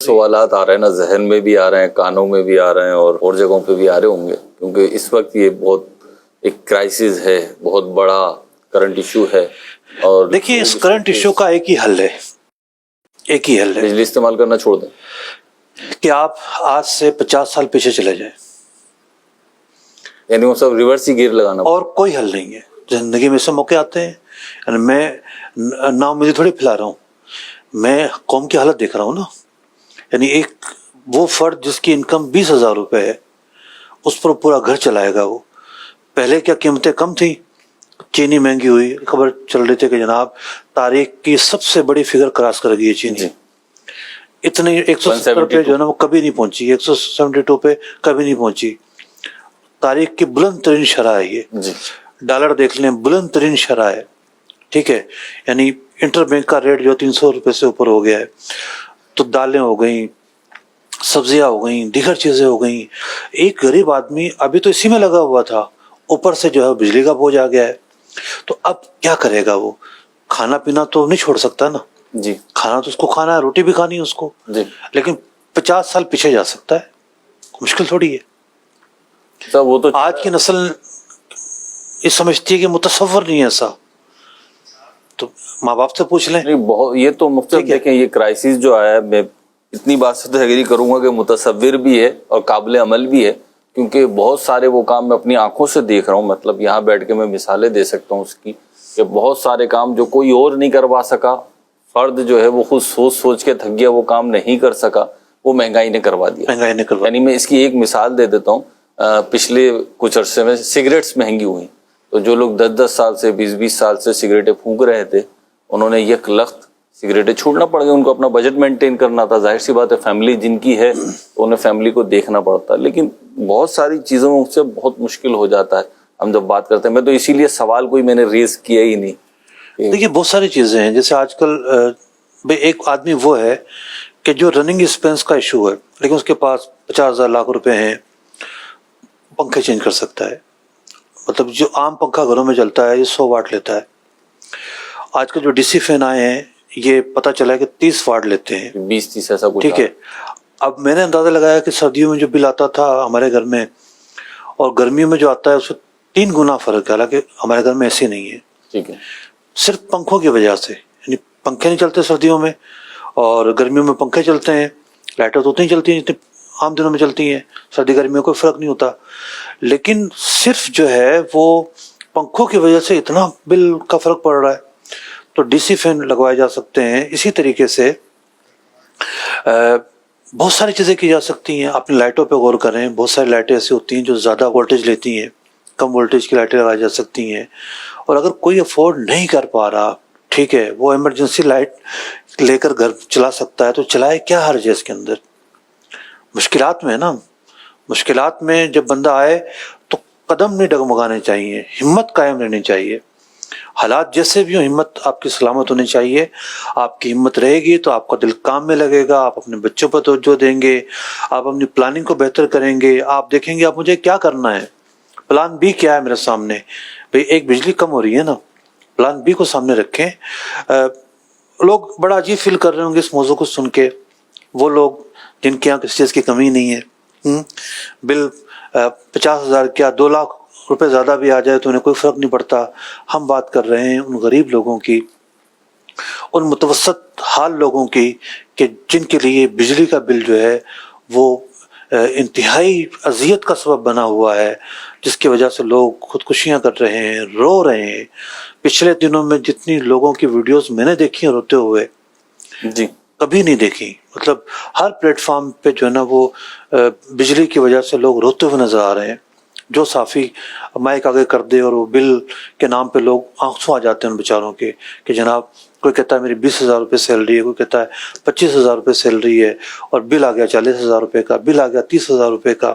سوالات آ رہے ہیں نا، ذہن میں بھی آ رہے ہیں، کانوں میں بھی آ رہے ہیں، اور جگہوں پہ بھی آ رہے ہوں گے، کیونکہ اس وقت یہ بہت ایک کرائسس ہے، بہت بڑا کرنٹ ایشو ہے. اور دیکھیے اس کرنٹ ایشو کا ایک ہی حل ہے، بجلی استعمال کرنا چھوڑ دیں کہ آپ آج سے 50 سال پیچھے چلے جائیں. یعنی وہ سب ریورس ہی گیئر لگانا. اور کوئی حل نہیں ہے. زندگی میں سے موقع آتے ہیں، یعنی میں نا امیدی تھوڑی پھیلا رہا ہوں، میں قوم کی حالت دیکھ رہا ہوں نا. یعنی ایک وہ فرد جس کی انکم 20,000 روپے ہے، اس پر پورا گھر چلائے گا. وہ پہلے کیا قیمتیں کم تھیں، چینی مہنگی ہوئی، خبر چل رہی تھی کہ جناب تاریخ کی سب سے بڑی فگر کراس کر گئی ہے چینی. اتنے 170 روپے جو ہے نا وہ کبھی نہیں پہنچی، 172 پہ کبھی نہیں پہنچی. تاریخ کی بلند ترین شرح ہے یہ. ڈالر دیکھ لیں، بلند ترین شرح ہے. ٹھیک ہے، یعنی انٹر بینک کا ریٹ جو 300 روپے سے اوپر ہو گیا ہے. تو دالیں ہو گئیں، سبزیاں ہو گئیں، دیگر چیزیں ہو گئیں. ایک غریب آدمی ابھی تو اسی میں لگا ہوا تھا، اوپر سے جو ہے بجلی کا بوجھ آ گیا ہے. تو اب کیا کرے گا وہ؟ کھانا پینا تو نہیں چھوڑ سکتا نا. جی کھانا تو اس کو کھانا ہے، روٹی بھی کھانی ہے اس کو. جی لیکن 50 سال پیچھے جا سکتا ہے، مشکل تھوڑی ہے. وہ تو آج کی نسل یہ سمجھتی ہے کہ متصور نہیں ہے ایسا. تو ماں باپ سے پوچھ لیں. بہت یہ تو مختلف. دیکھیں یہ کرائسس جو آیا ہے، میں اتنی بات سے تو ایگری کروں گا کہ متصور بھی ہے اور قابل عمل بھی ہے، کیونکہ بہت سارے وہ کام میں اپنی آنکھوں سے دیکھ رہا ہوں. مطلب یہاں بیٹھ کے میں مثالیں دے سکتا ہوں اس کی، کہ بہت سارے کام جو کوئی اور نہیں کروا سکا، فرد جو ہے وہ خود سوچ کے تھک گیا، وہ کام نہیں کر سکا، وہ مہنگائی نے کروا دیا. یعنی میں اس کی ایک مثال دے دیتا ہوں. پچھلے کچھ عرصے میں سگریٹس مہنگی ہوئی، تو جو لوگ 10 سال سے 20 سال سے سگریٹیں پھونک رہے تھے، انہوں نے یک لخت سگریٹیں چھوڑنا پڑ گئی. ان کو اپنا بجٹ مینٹین کرنا تھا. ظاہر سی بات ہے، فیملی جن کی ہے تو انہیں فیملی کو دیکھنا پڑتا ہے. لیکن بہت ساری چیزوں سے بہت مشکل ہو جاتا ہے ہم جب بات کرتے ہیں. میں تو اسی لیے سوال کوئی میں نے ریز کیا ہی نہیں. دیکھیے بہت ساری چیزیں ہیں، جیسے آج کل ایک آدمی وہ ہے کہ جو رننگ ایکسپینس کا ایشو ہے، لیکن اس کے پاس 50,000 لاکھ روپے ہیں، پنکھے چینج کر سکتا ہے. مطلب جو عام پنکھا گھروں میں چلتا ہے یہ 100 واٹ لیتا ہے. آج کل جو ڈی سی فین آئے ہیں یہ پتہ چلا ہے کہ 30 واٹ لیتے ہیں، 20-30 ایسا کچھ. ٹھیک ہے. اب میں نے اندازہ لگایا کہ سردیوں میں جو بل آتا تھا ہمارے گھر میں اور گرمیوں میں جو آتا ہے اس سے 3 گنا فرق ہے. حالانکہ ہمارے گھر میں ایسے نہیں ہے. ٹھیک ہے. صرف پنکھوں کی وجہ سے، یعنی پنکھے نہیں چلتے سردیوں میں اور گرمیوں میں پنکھے چلتے ہیں. لائٹیں تو اتنی چلتی ہیں جتنی عام دنوں میں چلتی ہیں، سردی گرمی میں کوئی فرق نہیں ہوتا. لیکن صرف جو ہے وہ پنکھوں کی وجہ سے اتنا بل کا فرق پڑ رہا ہے. تو ڈی سی فین لگوائے جا سکتے ہیں. اسی طریقے سے بہت ساری چیزیں کی جا سکتی ہیں. اپنی لائٹوں پہ غور کریں. بہت ساری لائٹیں ایسی ہوتی ہیں جو زیادہ وولٹیج لیتی ہیں، کم وولٹیج کی لائٹیں لگائی جا سکتی ہیں. اور اگر کوئی افورڈ نہیں کر پا رہا، ٹھیک ہے، وہ ایمرجنسی لائٹ لے کر گھر چلا سکتا ہے، تو چلائے. کیا حرج ہے اس کے اندر؟ مشکلات میں ہے نا. مشکلات میں جب بندہ آئے تو قدم نہیں ڈگمگانے چاہیے، ہمت قائم رہنی چاہیے. حالات جیسے بھی ہوں، ہمت آپ کی سلامت ہونی چاہیے. آپ کی ہمت رہے گی تو آپ کا دل کام میں لگے گا، آپ اپنے بچوں پر توجہ دیں گے، آپ اپنی پلاننگ کو بہتر کریں گے. آپ دیکھیں گے آپ مجھے کیا کرنا ہے، پلان بی کیا ہے میرے سامنے. بھئی ایک بجلی کم ہو رہی ہے نا، پلان بی کو سامنے رکھیں. لوگ بڑا عجیب فیل کر رہے ہوں گے اس موضوع کو سن کے، وہ لوگ جن کے یہاں کسی چیز کی کمی نہیں ہے. بل 50,000 کیا 2 لاکھ روپے زیادہ بھی آ جائے تو انہیں کوئی فرق نہیں پڑتا. ہم بات کر رہے ہیں ان غریب لوگوں کی، ان متوسط حال لوگوں کی، کہ جن کے لیے بجلی کا بل جو ہے وہ انتہائی اذیت کا سبب بنا ہوا ہے، جس کی وجہ سے لوگ خودکشیاں کر رہے ہیں، رو رہے ہیں. پچھلے دنوں میں جتنی لوگوں کی ویڈیوز میں نے دیکھی ہیں روتے ہوئے، جی کبھی نہیں دیکھی. مطلب ہر پلیٹ فارم پہ جو ہے نا وہ بجلی کی وجہ سے لوگ روتے ہوئے نظر آ رہے ہیں. جو صافی مائک آگے کر دے اور وہ بل کے نام پہ لوگ آنسو آ جاتے ہیں ان بیچاروں کے، کہ جناب کوئی کہتا ہے میری 20,000 روپے سیلری ہے، کوئی کہتا ہے 25,000 روپے سیلری ہے، اور بل آ گیا 40,000 روپے کا، بل آ گیا 30,000 روپے کا.